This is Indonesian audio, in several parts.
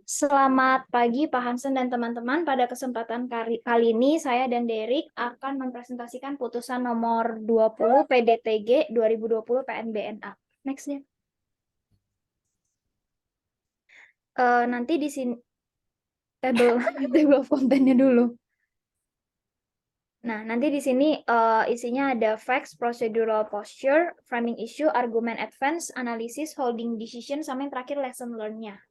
Selamat pagi Pak Hansen dan teman-teman. Pada kesempatan kali ini saya dan Derek akan mempresentasikan putusan nomor 20 PDTG 2020 PNBNA. Next ya. Nanti di sini table table of content-nya dulu. Nah, nanti di sini isinya ada facts, procedural posture, framing issue, argument advance, analysis, holding decision, sama yang terakhir lesson learn-nya.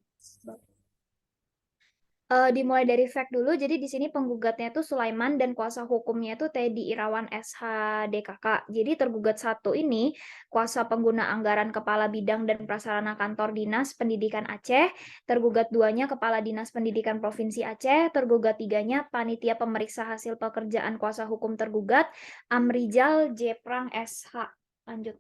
Dimulai dari fact dulu. Jadi di sini penggugatnya itu Sulaiman dan kuasa hukumnya itu Teddy Irawan SH DKK. Jadi tergugat satu ini kuasa pengguna anggaran Kepala Bidang dan Prasarana Kantor Dinas Pendidikan Aceh, tergugat duanya Kepala Dinas Pendidikan Provinsi Aceh, tergugat tiganya Panitia Pemeriksa Hasil Pekerjaan kuasa hukum tergugat Amrijal Jeprang SH. Lanjut.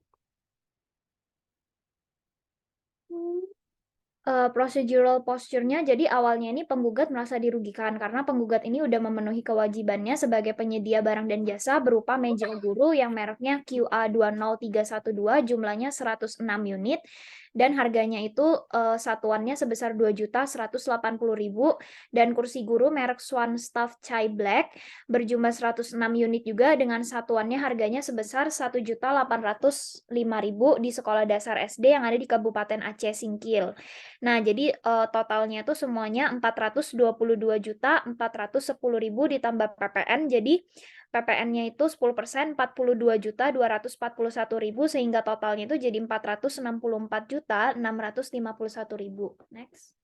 Procedural posture-nya, jadi awalnya ini penggugat merasa dirugikan karena penggugat ini udah memenuhi kewajibannya sebagai penyedia barang dan jasa berupa meja guru yang mereknya QA20312 jumlahnya 106 unit dan harganya itu satuannya sebesar 2.180.000 dan kursi guru merek Swan Staff Chai Black berjumlah 106 unit juga dengan satuannya harganya sebesar 1.805.000 di sekolah dasar SD yang ada di Kabupaten Aceh Singkil. Nah, jadi totalnya itu semuanya 422.410.000 ditambah PPN. Jadi PPN-nya itu 10%, 42.241.000 sehingga totalnya itu jadi 464.651.000. Next.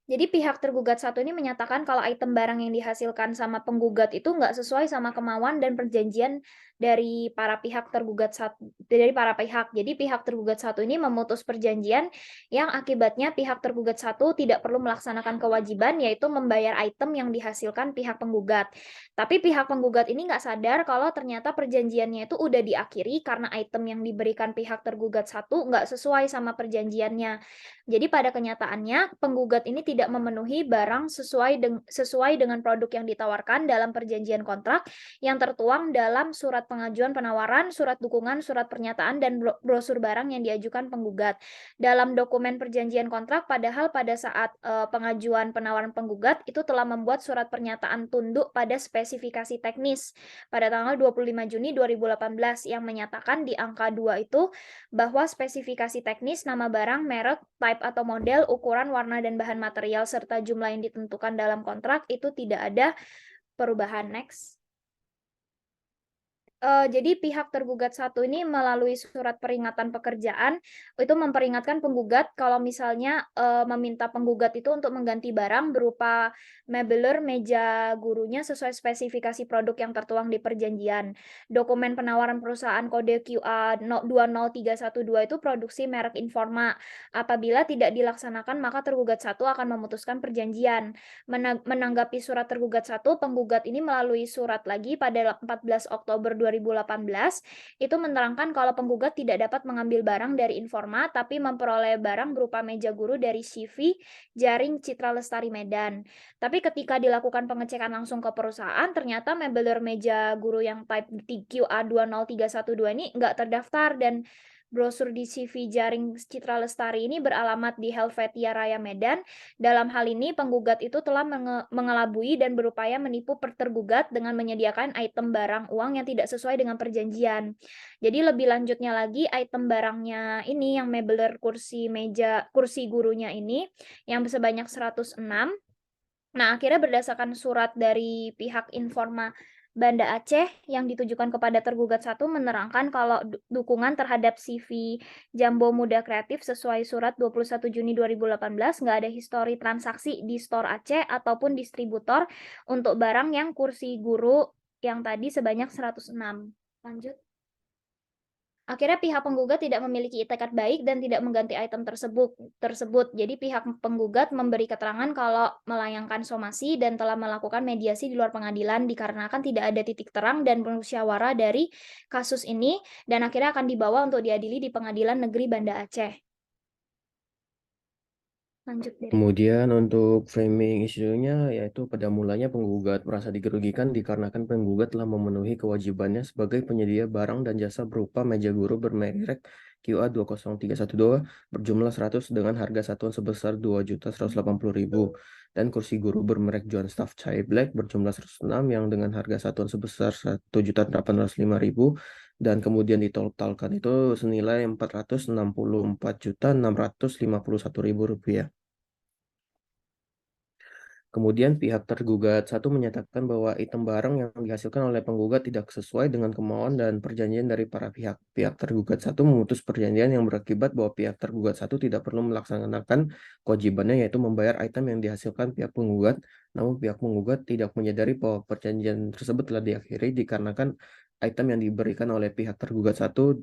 Jadi pihak tergugat satu ini menyatakan kalau item barang yang dihasilkan sama penggugat itu nggak sesuai sama kemauan dan perjanjian dari para pihak tergugat dari para pihak. Jadi pihak tergugat satu ini memutus perjanjian yang akibatnya pihak tergugat satu tidak perlu melaksanakan kewajiban yaitu membayar item yang dihasilkan pihak penggugat. Tapi pihak penggugat ini nggak sadar kalau ternyata perjanjiannya itu udah diakhiri karena item yang diberikan pihak tergugat satu nggak sesuai sama perjanjiannya. Jadi pada kenyataannya penggugat ini tidak memenuhi barang sesuai dengan produk yang ditawarkan dalam perjanjian kontrak yang tertuang dalam surat pengajuan penawaran, surat dukungan, surat pernyataan dan brosur barang yang diajukan penggugat. Dalam dokumen perjanjian kontrak padahal pada saat pengajuan penawaran penggugat itu telah membuat surat pernyataan tunduk pada spesifikasi teknis pada tanggal 25 Juni 2018 yang menyatakan di angka 2 itu bahwa spesifikasi teknis nama barang, merek, type atau model, ukuran, warna, dan bahan material, serta jumlah yang ditentukan dalam kontrak itu tidak ada perubahan. Next. Jadi pihak tergugat satu ini melalui surat peringatan pekerjaan itu memperingatkan penggugat kalau misalnya meminta penggugat itu untuk mengganti barang berupa mebeler meja gurunya sesuai spesifikasi produk yang tertuang di perjanjian. Dokumen penawaran perusahaan kode QA 20312 itu produksi merek Informa. Apabila tidak dilaksanakan maka tergugat satu akan memutuskan perjanjian. Menanggapi surat tergugat satu, penggugat ini melalui surat lagi pada 14 Oktober 2018 itu menerangkan kalau penggugat tidak dapat mengambil barang dari Informa tapi memperoleh barang berupa meja guru dari CV Jaring Citra Lestari Medan. Tapi ketika dilakukan pengecekan langsung ke perusahaan ternyata mebeler meja guru yang type QA20312 ini nggak terdaftar dan brosur di CV Jaring Citra Lestari ini beralamat di Helvetia Raya Medan. Dalam hal ini, penggugat itu telah mengelabui dan berupaya menipu tergugat dengan menyediakan item barang uang yang tidak sesuai dengan perjanjian. Jadi lebih lanjutnya lagi, item barangnya ini yang mebeler kursi gurunya ini yang sebanyak 106. Nah, akhirnya berdasarkan surat dari pihak Informa Banda Aceh yang ditujukan kepada tergugat satu menerangkan kalau dukungan terhadap CV Jambo Muda Kreatif sesuai surat 21 Juni 2018 nggak ada histori transaksi di store Aceh ataupun distributor untuk barang yang kursi guru yang tadi sebanyak 106. Lanjut. Akhirnya pihak penggugat tidak memiliki itikat baik dan tidak mengganti item tersebut. Jadi pihak penggugat memberi keterangan kalau melayangkan somasi dan telah melakukan mediasi di luar pengadilan dikarenakan tidak ada titik terang dan musyawarah dari kasus ini dan akhirnya akan dibawa untuk diadili di Pengadilan Negeri Banda Aceh. Lanjut, Derek. Kemudian untuk framing isunya yaitu pada mulanya penggugat merasa digerugikan dikarenakan penggugat telah memenuhi kewajibannya sebagai penyedia barang dan jasa berupa meja guru bermerek QA 20312 berjumlah 100 dengan harga satuan sebesar 2.180.000 dan kursi guru bermerek John Staff Chai Black berjumlah 106 yang dengan harga satuan sebesar 1.805.000 dan kemudian ditotalkan itu senilai 464.651.000 rupiah. Kemudian pihak tergugat satu menyatakan bahwa item barang yang dihasilkan oleh penggugat tidak sesuai dengan kemauan dan perjanjian dari para pihak. Pihak tergugat satu memutus perjanjian yang berakibat bahwa pihak tergugat satu tidak perlu melaksanakan kewajibannya yaitu membayar item yang dihasilkan pihak penggugat. Namun pihak penggugat tidak menyadari bahwa perjanjian tersebut telah diakhiri dikarenakan item yang diberikan oleh pihak tergugat satu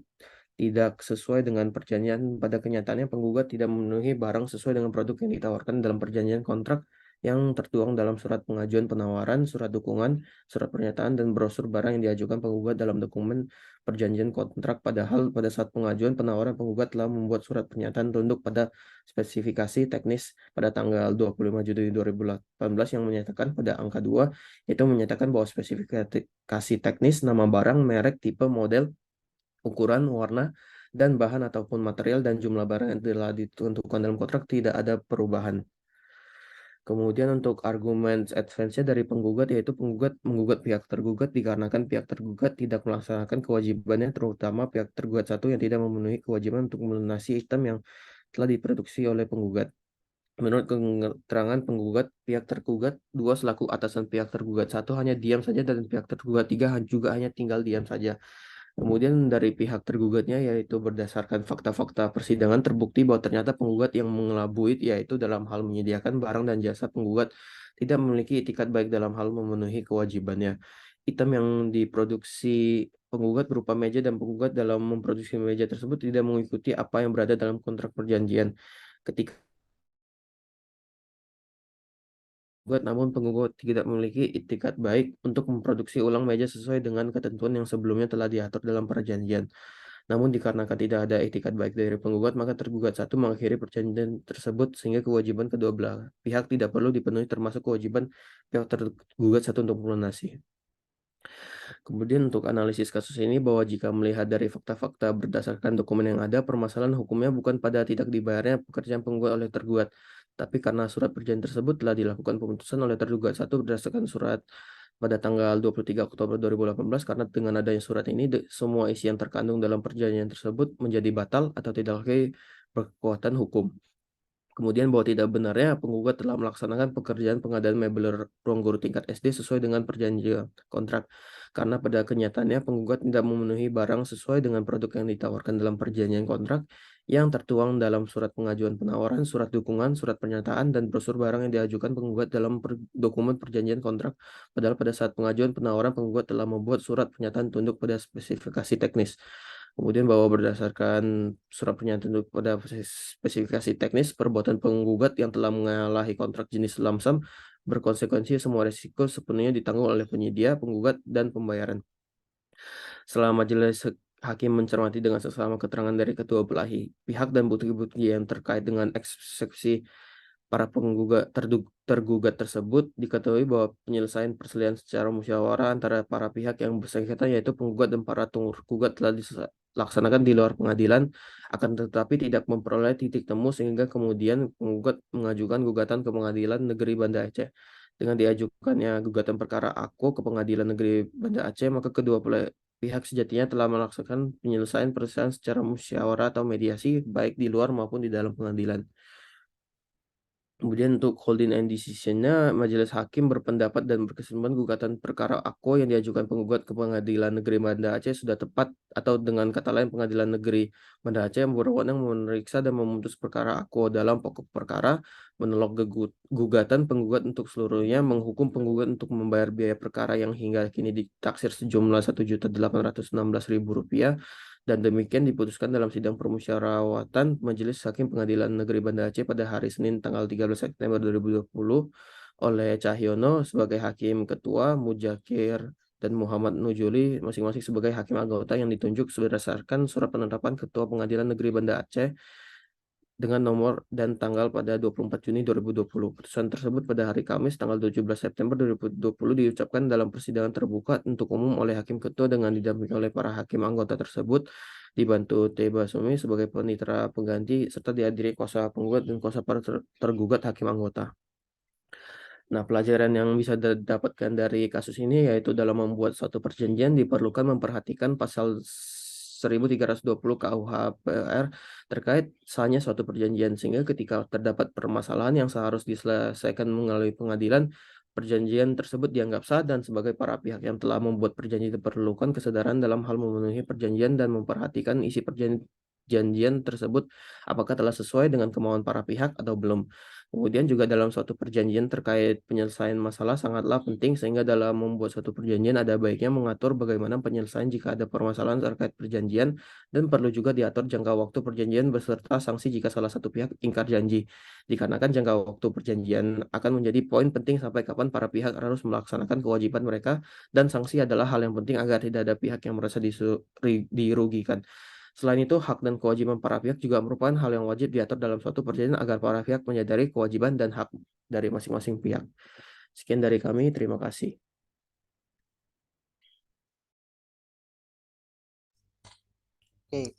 tidak sesuai dengan perjanjian. Pada kenyataannya penggugat tidak memenuhi barang sesuai dengan produk yang ditawarkan dalam perjanjian kontrak yang tertuang dalam surat pengajuan penawaran, surat dukungan, surat pernyataan, dan brosur barang yang diajukan penggugat dalam dokumen perjanjian kontrak. Padahal pada saat pengajuan penawaran penggugat telah membuat surat pernyataan tunduk pada spesifikasi teknis pada tanggal 25 Juli 2018 yang menyatakan pada angka 2, yaitu menyatakan bahwa spesifikasi teknis, nama barang, merek, tipe, model, ukuran, warna, dan bahan ataupun material dan jumlah barang yang telah ditentukan dalam kontrak tidak ada perubahan. Kemudian untuk argumen advance-nya dari penggugat yaitu penggugat menggugat pihak tergugat dikarenakan pihak tergugat tidak melaksanakan kewajibannya terutama pihak tergugat satu yang tidak memenuhi kewajiban untuk melunasi item yang telah diproduksi oleh penggugat. Menurut keterangan penggugat, pihak tergugat dua selaku atasan pihak tergugat satu hanya diam saja dan pihak tergugat tiga juga hanya tinggal diam saja. Kemudian dari pihak tergugatnya yaitu berdasarkan fakta-fakta persidangan terbukti bahwa ternyata penggugat yang mengelabui yaitu dalam hal menyediakan barang dan jasa penggugat tidak memiliki itikat baik dalam hal memenuhi kewajibannya. Item yang diproduksi penggugat berupa meja dan penggugat dalam memproduksi meja tersebut tidak mengikuti apa yang berada dalam kontrak perjanjian. Ketika penggugat, namun penggugat tidak memiliki itikat baik untuk memproduksi ulang meja sesuai dengan ketentuan yang sebelumnya telah diatur dalam perjanjian. Namun dikarenakan tidak ada itikat baik dari penggugat, maka tergugat satu mengakhiri perjanjian tersebut sehingga kewajiban kedua belah pihak tidak perlu dipenuhi termasuk kewajiban pihak tergugat satu untuk melunasi. Kemudian untuk analisis kasus ini bahwa jika melihat dari fakta-fakta berdasarkan dokumen yang ada, permasalahan hukumnya bukan pada tidak dibayarnya pekerjaan penggugat oleh tergugat, tapi karena surat perjanjian tersebut telah dilakukan pemutusan oleh tergugat satu berdasarkan surat pada tanggal 23 Oktober 2018 karena dengan adanya surat ini semua isi yang terkandung dalam perjanjian tersebut menjadi batal atau tidak lagi berkekuatan hukum. Kemudian bahwa tidak benarnya penggugat telah melaksanakan pekerjaan pengadaan mebeler ruang guru tingkat SD sesuai dengan perjanjian kontrak. Karena pada kenyataannya penggugat tidak memenuhi barang sesuai dengan produk yang ditawarkan dalam perjanjian kontrak yang tertuang dalam surat pengajuan penawaran, surat dukungan, surat pernyataan, dan brosur barang yang diajukan penggugat dalam dokumen perjanjian kontrak. Padahal pada saat pengajuan penawaran penggugat telah membuat surat pernyataan tunduk pada spesifikasi teknis. Kemudian bahwa berdasarkan surat pernyataan pada spesifikasi teknis, perbuatan penggugat yang telah mengalahi kontrak jenis lamsam berkonsekuensi semua risiko sepenuhnya ditanggung oleh penyedia, penggugat, dan pembayaran. Setelah majelis hakim mencermati dengan seksama keterangan dari kedua belah pihak dan bukti-bukti yang terkait dengan eksekusi para tergugat tersebut, diketahui bahwa penyelesaian perselisihan secara musyawarah antara para pihak yang bersengketa yaitu penggugat dan para tergugat telah dilaksanakan di luar pengadilan, akan tetapi tidak memperoleh titik temu sehingga kemudian penggugat mengajukan gugatan ke Pengadilan Negeri Banda Aceh. Dengan diajukannya gugatan perkara AKO ke Pengadilan Negeri Banda Aceh, maka kedua pihak sejatinya telah melaksanakan penyelesaian perselisihan secara musyawarah atau mediasi baik di luar maupun di dalam pengadilan. Kemudian untuk holding and decision-nya, majelis hakim berpendapat dan berkesimpulan gugatan perkara AKO yang diajukan penggugat ke Pengadilan Negeri Banda Aceh sudah tepat atau dengan kata lain Pengadilan Negeri Banda Aceh yang berwenang memeriksa dan memutus perkara AKO dalam pokok perkara, menolak gugatan penggugat untuk seluruhnya, menghukum penggugat untuk membayar biaya perkara yang hingga kini ditaksir sejumlah Rp1.816.000 dan demikian diputuskan dalam sidang permusyawaratan Majelis Hakim Pengadilan Negeri Banda Aceh pada hari Senin tanggal 13 September 2020 oleh Cahyono sebagai Hakim Ketua, Mujakir dan Muhammad Nujuli masing-masing sebagai Hakim Anggota yang ditunjuk berdasarkan surat penetapan Ketua Pengadilan Negeri Banda Aceh dengan nomor dan tanggal pada 24 Juni 2020. Putusan tersebut pada hari Kamis tanggal 17 September 2020 diucapkan dalam persidangan terbuka untuk umum oleh Hakim Ketua dengan didampingi oleh para hakim anggota tersebut, dibantu T. Basumi sebagai panitera pengganti, serta dihadiri kuasa penggugat dan kuasa para tergugat hakim anggota. Nah, pelajaran yang bisa didapatkan dari kasus ini yaitu dalam membuat suatu perjanjian diperlukan memperhatikan pasal 1320 KUH PR terkait sahnya suatu perjanjian, sehingga ketika terdapat permasalahan yang seharusnya diselesaikan melalui pengadilan, perjanjian tersebut dianggap sah, dan sebagai para pihak yang telah membuat perjanjian diperlukan kesadaran dalam hal memenuhi perjanjian dan memperhatikan isi perjanjian tersebut apakah telah sesuai dengan kemauan para pihak atau belum. Kemudian juga dalam suatu perjanjian terkait penyelesaian masalah sangatlah penting, sehingga dalam membuat suatu perjanjian ada baiknya mengatur bagaimana penyelesaian jika ada permasalahan terkait perjanjian, dan perlu juga diatur jangka waktu perjanjian beserta sanksi jika salah satu pihak ingkar janji. Dikarenakan jangka waktu perjanjian akan menjadi poin penting sampai kapan para pihak harus melaksanakan kewajiban mereka, dan sanksi adalah hal yang penting agar tidak ada pihak yang merasa dirugikan. Selain itu, hak dan kewajiban para pihak juga merupakan hal yang wajib diatur dalam suatu perjanjian agar para pihak menyadari kewajiban dan hak dari masing-masing pihak. Sekian dari kami, terima kasih. Oke,